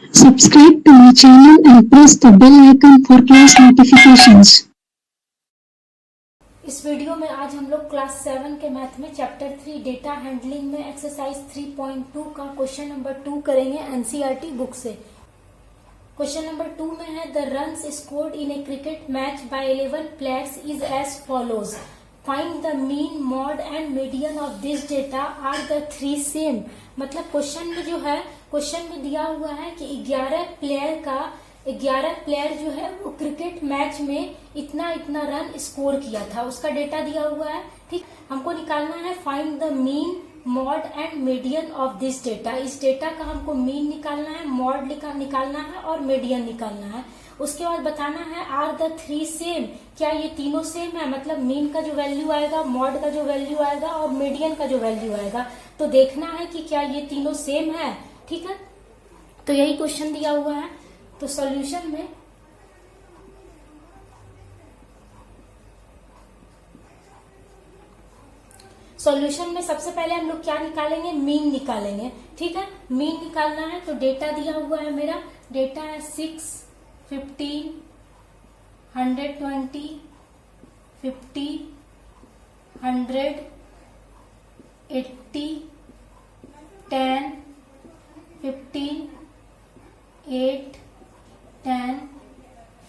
Subscribe to my channel and press the bell icon for class notifications. इस video में आज हम लोग क्लास 7 के मैथ में चैप्टर 3 डेटा हैंडलिंग में एक्सरसाइज 3.2 का क्वेश्चन नंबर 2 करेंगे एनसीईआरटी बुक से। क्वेश्चन नंबर 2 में है the runs scored in a cricket match by 11 players is as follows, find the mean mode and median of this data are the three same. मतलब question में जो है, question में दिया हुआ है कि 11 प्लेयर जो है वो क्रिकेट मैच में इतना इतना रन स्कोर किया था, उसका डेटा दिया हुआ है। ठीक, हमको निकालना है find the mean mode and median of this data. इस डेटा का हमको मीन निकालना है, मॉड निकालना है और मीडियन निकालना है। उसके बाद बताना है आर द थ्री सेम, क्या ये तीनों सेम है। मतलब मीन का जो वैल्यू आएगा, मॉड का जो वैल्यू आएगा और मीडियन का जो वैल्यू आएगा, तो देखना है कि क्या ये तीनों सेम है। ठीक है, तो यही क्वेश्चन दिया हुआ है। तो सॉल्यूशन में सबसे पहले हम लोग क्या निकालेंगे, मीन निकालेंगे। ठीक है, मीन निकालना है तो डेटा दिया हुआ है, मेरा डेटा है 6, 15, 120, 50, 100, 80, 10, 15, 8, 10,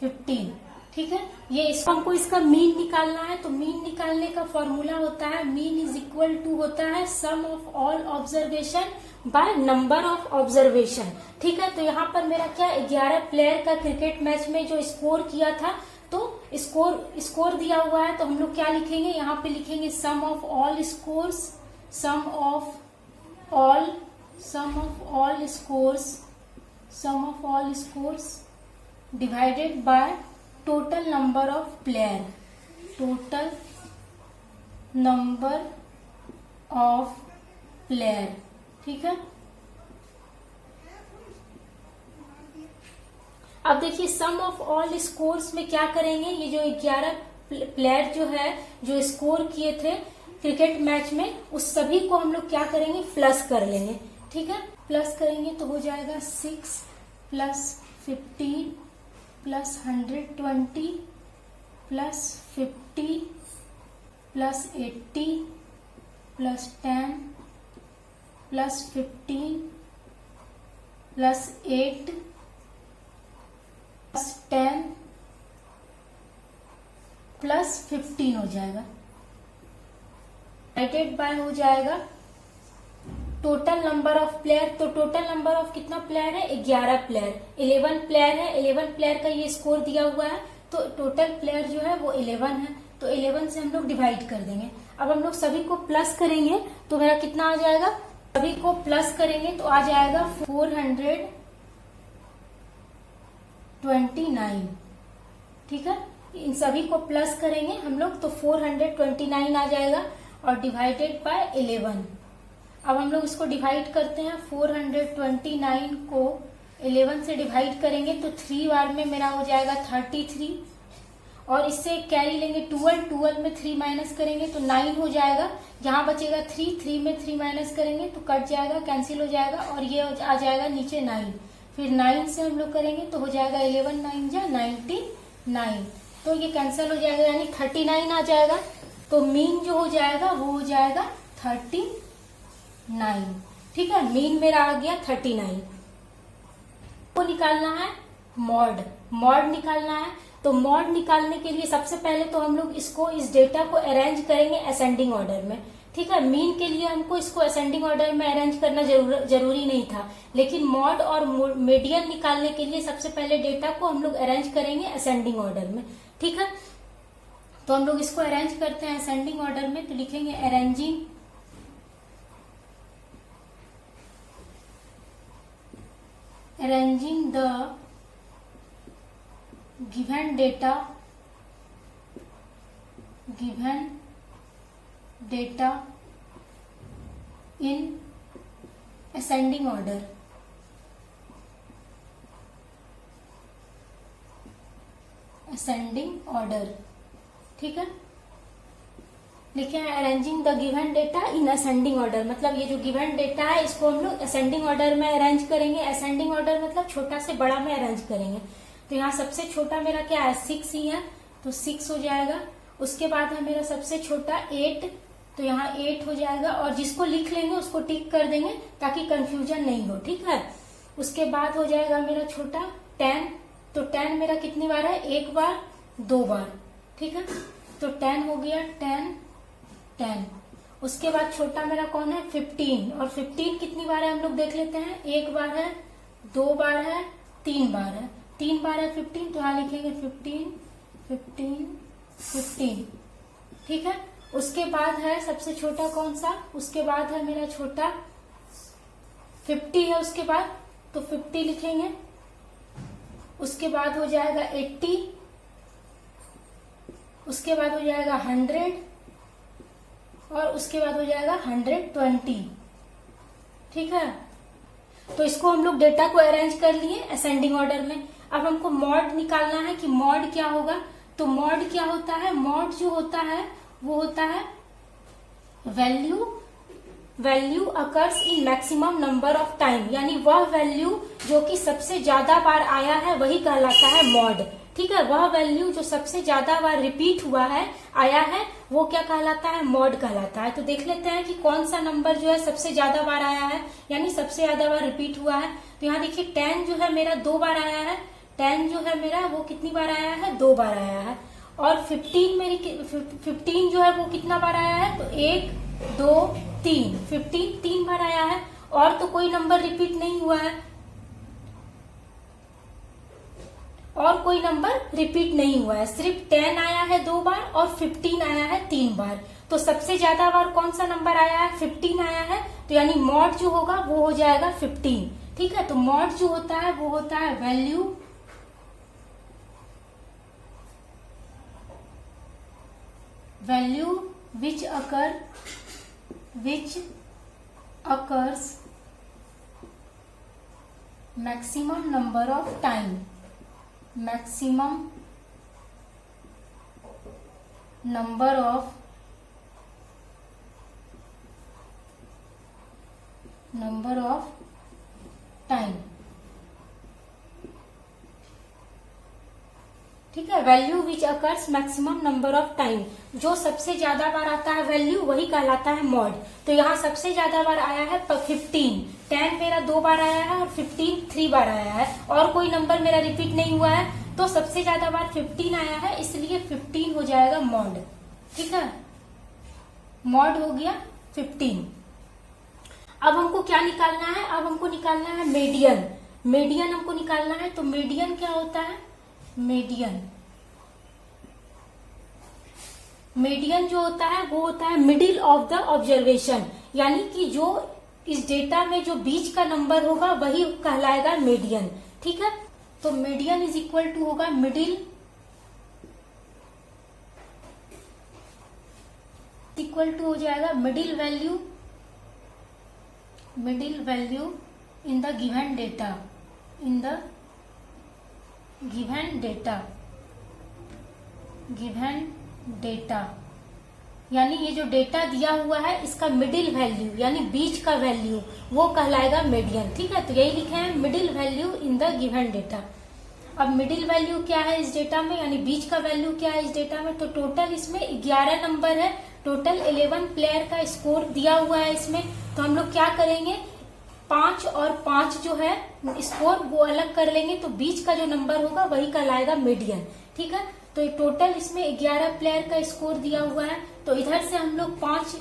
15। ठीक है, ये इसको हमको इसका मीन निकालना है। तो मीन निकालने का फॉर्मूला होता है मीन इज इक्वल टू होता है sum of all observation by number of observation. ठीक है, तो यहाँ पर मेरा क्या 11 प्लेयर का क्रिकेट मैच में जो स्कोर किया था, तो स्कोर दिया हुआ है, तो हम लोग क्या लिखेंगे, यहाँ पे लिखेंगे sum of all scores, sum of all scores divided by total number of player, ठीक है। अब देखिए सम ऑफ ऑल स्कोर्स में क्या करेंगे, ये जो 11 प्लेयर जो है जो स्कोर किए थे क्रिकेट मैच में, उस सभी को हम लोग क्या करेंगे, प्लस कर लेंगे। ठीक है, प्लस करेंगे तो हो जाएगा 6 plus 15 plus 120 plus 50 plus 80 plus 10 plus 15 plus 8 plus 10 plus 15 हो जाएगा, डिवाइडेड बाय हो जाएगा टोटल नंबर ऑफ प्लेयर। तो टोटल नंबर ऑफ कितना प्लेयर है, 11 प्लेयर, 11 प्लेयर है, 11 प्लेयर का ये स्कोर दिया हुआ है, तो टोटल प्लेयर जो है वो 11 है। तो 11 से हम लोग डिवाइड कर देंगे। अब हम लोग सभी को प्लस करेंगे तो मेरा कितना आ जाएगा, सभी को प्लस करेंगे तो आ जाएगा 429। ठीक है, इन सभी को प्लस करेंगे हम लोग तो 429 आ जाएगा और डिवाइडेड बाय 11। अब हम लोग इसको डिवाइड करते हैं, 429 को 11 से डिवाइड करेंगे तो 3 बार में मेरा हो जाएगा 33, और इससे कैरी लेंगे 12 में 3 माइनस करेंगे तो 9 हो जाएगा। यहाँ बचेगा 3 में 3 माइनस करेंगे तो कट जाएगा, कैंसिल हो जाएगा, और ये आ जाएगा नीचे 9। फिर 9 से हम लोग करेंगे तो हो जाएगा 11 9 जा 99, तो ये कैंसिल हो जाएगा, यानी 39 आ जाएगा। तो मीन जो हो जाएगा वो हो जाएगा 39। ठीक है, मीन मेरा आ गया 39। को निकालना है मॉड निकालना है। तो मॉड निकालने के लिए सबसे पहले तो हम लोग इस डेटा को अरेंज करेंगे असेंडिंग ऑर्डर में। ठीक है, मीन के लिए हमको इसको असेंडिंग ऑर्डर में अरेंज करना जरूरी नहीं था, लेकिन मॉड और मीडियन निकालने के लिए सबसे पहले डेटा को हम लोग अरेंज करेंगे असेंडिंग ऑर्डर में। ठीक है, तो हम लोग इसको अरेंज करते हैं असेंडिंग ऑर्डर में, तो लिखेंगे arranging the given data in ascending order। ठीक है, लिखे हैं arranging the given data in ascending order, मतलब ये जो गिवन डेटा है इसको हम लोग असेंडिंग ऑर्डर में अरेंज करेंगे। असेंडिंग ऑर्डर मतलब छोटा से बड़ा में अरेंज करेंगे। तो यहाँ सबसे छोटा मेरा क्या है 6 ही है, तो 6 हो जाएगा। उसके बाद है मेरा सबसे छोटा 8, तो यहाँ 8 हो जाएगा। और जिसको लिख लेंगे उसको टिक कर देंगे ताकि कंफ्यूजन नहीं हो, ठीक है। उसके बाद हो जाएगा मेरा छोटा 10, तो 10 मेरा कितनी बार है, एक बार 2 बार, ठीक है। तो 10 हो गया, 10। उसके बाद छोटा मेरा कौन है 15, और 15 कितनी बार है हम लोग देख लेते हैं, एक बार है, 2 बार है, 3 बार है। 3 बार है 15, तो यहाँ लिखेंगे 15, ठीक है। उसके बाद है सबसे छोटा कौन सा, उसके बाद है मेरा छोटा 50 है, उसके बाद तो 50 लिखेंगे। उसके बाद हो जाएगा 80, उसके बाद हो जाएगा 100, और उसके बाद हो जाएगा 120, ठीक है। तो इसको हम लोग डेटा को अरेंज कर लिए असेंडिंग ऑर्डर में। अब हमको मॉड निकालना है कि मॉड क्या होगा। तो मॉड क्या होता है, मॉड जो होता है वो होता है value occurs in maximum number of time, यानी वह वैल्यू जो कि सबसे ज्यादा बार आया है वही कहलाता है मॉड, ठीक है। वह वैल्यू जो सबसे ज्यादा बार रिपीट हुआ है, आया है, वो क्या कहलाता है, मॉड कहलाता है। तो देख लेते हैं कि कौन सा नंबर जो है सबसे ज्यादा बार आया है, यानी सबसे ज्यादा बार रिपीट हुआ है। तो यहाँ देखिए 10 जो है मेरा 2 बार आया है, 10 जो है मेरा वो कितनी बार आया है, 2 बार आया है। और 15 जो है वो कितना बार आया है, तो 1, 2, 3, 15 3 बार आया है। और तो कोई नंबर रिपीट नहीं हुआ है, और कोई नंबर रिपीट नहीं हुआ है, सिर्फ 10 आया है 2 बार और 15 आया है 3 बार। तो सबसे ज्यादा बार कौन सा नंबर आया है, 15 आया है। तो यानी मॉड जो होगा वो हो जाएगा 15, ठीक है। तो मॉड जो होता है वो होता है value which occurs maximum number of time, maximum number of time, ठीक है। Value which occurs maximum number of time, जो सबसे ज्यादा बार आता है वैल्यू वही कहलाता है मॉड। तो यहाँ सबसे ज्यादा बार आया है 15, 10 मेरा 2 बार आया है और 15 3 बार आया है, और कोई नंबर मेरा रिपीट नहीं हुआ है। तो सबसे ज्यादा बार 15 आया है, इसलिए 15 हो जाएगा मॉड, ठीक है। मॉड हो गया 15। अब हमको क्या निकालना है, अब हमको निकालना है मीडियन हमको निकालना है। तो मीडियन क्या होता है, मीडियन जो होता है वो होता है मिडिल ऑफ द ऑब्जर्वेशन, यानी कि जो इस डेटा में जो बीच का नंबर होगा वही कहलाएगा मीडियन, ठीक है। तो मीडियन इज इक्वल टू होगा मिडिल, इक्वल टू हो जाएगा middle value in the given data, यानी ये जो डेटा दिया हुआ है इसका मिडिल वैल्यू यानी बीच का वैल्यू वो कहलाएगा मीडियन, ठीक है। तो यही लिखे हैं middle value in the given data. अब मिडिल वैल्यू क्या है इस डेटा में, यानी बीच का वैल्यू क्या है इस डेटा में। तो टोटल इसमें 11 नंबर है, टोटल 11 प्लेयर का स्कोर दिया हुआ है इसमें। तो हम लोग क्या करेंगे, 5 और 5 जो है स्कोर वो अलग कर लेंगे, तो बीच का जो नंबर होगा वही कहलाएगा मीडियन, ठीक है। तो टोटल इसमें 11 प्लेयर का स्कोर दिया हुआ है। तो इधर से हम लोग 5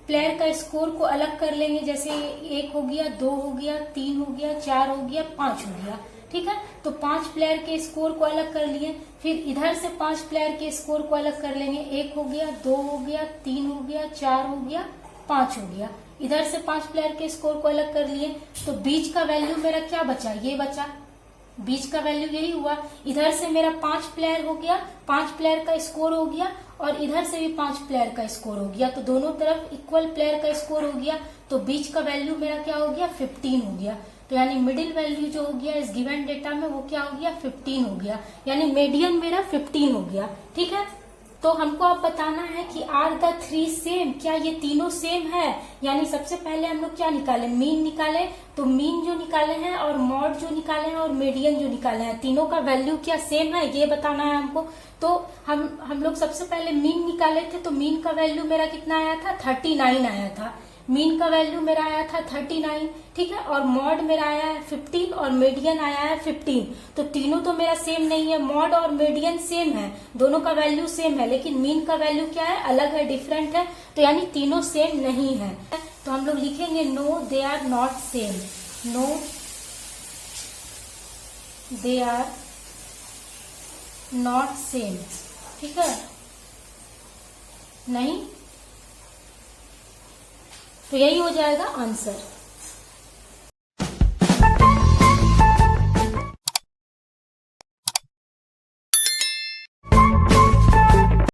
प्लेयर का स्कोर को अलग कर लेंगे, जैसे 1 हो गया, 2 हो गया, 3 हो गया, 4 हो गया, 5 हो गया, ठीक है। तो 5 प्लेयर के स्कोर को अलग कर लिए। फिर इधर से 5 प्लेयर के स्कोर को अलग कर लेंगे, 1 हो गया, 2 हो गया, 3 हो गया, 4 हो गया, 5 हो गया। इधर से 5 प्लेयर के स्कोर को अलग कर लिए। तो बीच का वैल्यू मेरा क्या बचा, ये बचा, बीच का वैल्यू यही हुआ। इधर से मेरा 5 प्लेयर हो गया, 5 प्लेयर का स्कोर हो गया, और इधर से भी 5 प्लेयर का स्कोर हो गया। तो दोनों तरफ इक्वल प्लेयर का स्कोर हो गया। तो बीच का वैल्यू मेरा क्या हो गया, 15 हो गया। तो यानी मिडिल वैल्यू जो हो गया इस गिवन डेटा में वो क्या हो गया, 15 हो गया, यानी मीडियन मेरा 15 हो गया, ठीक है। तो हमको अब बताना है कि आर द थ्री सेम, क्या ये तीनों सेम है। यानी सबसे पहले हम लोग क्या निकाले, मीन निकाले। तो मीन जो निकाले हैं और मॉड जो निकाले हैं और मीडियन जो निकाले हैं, तीनों का वैल्यू क्या सेम है ये बताना है हमको। तो हम लोग सबसे पहले मीन निकाले थे, तो मीन का वैल्यू मेरा कितना आया था, 39 आया था। मीन का वैल्यू मेरा आया था 39, ठीक है। और मॉड मेरा आया है 15 और मीडियन आया है 15। तो तीनों तो मेरा सेम नहीं है, मॉड और मीडियन सेम है, दोनों का वैल्यू सेम है, लेकिन मीन का वैल्यू क्या है, अलग है, डिफरेंट है। तो यानी तीनों सेम नहीं है। तो हम लोग लिखेंगे no they are not same, no they are not same, ठीक है, नहीं। तो यही हो जाएगा आंसर।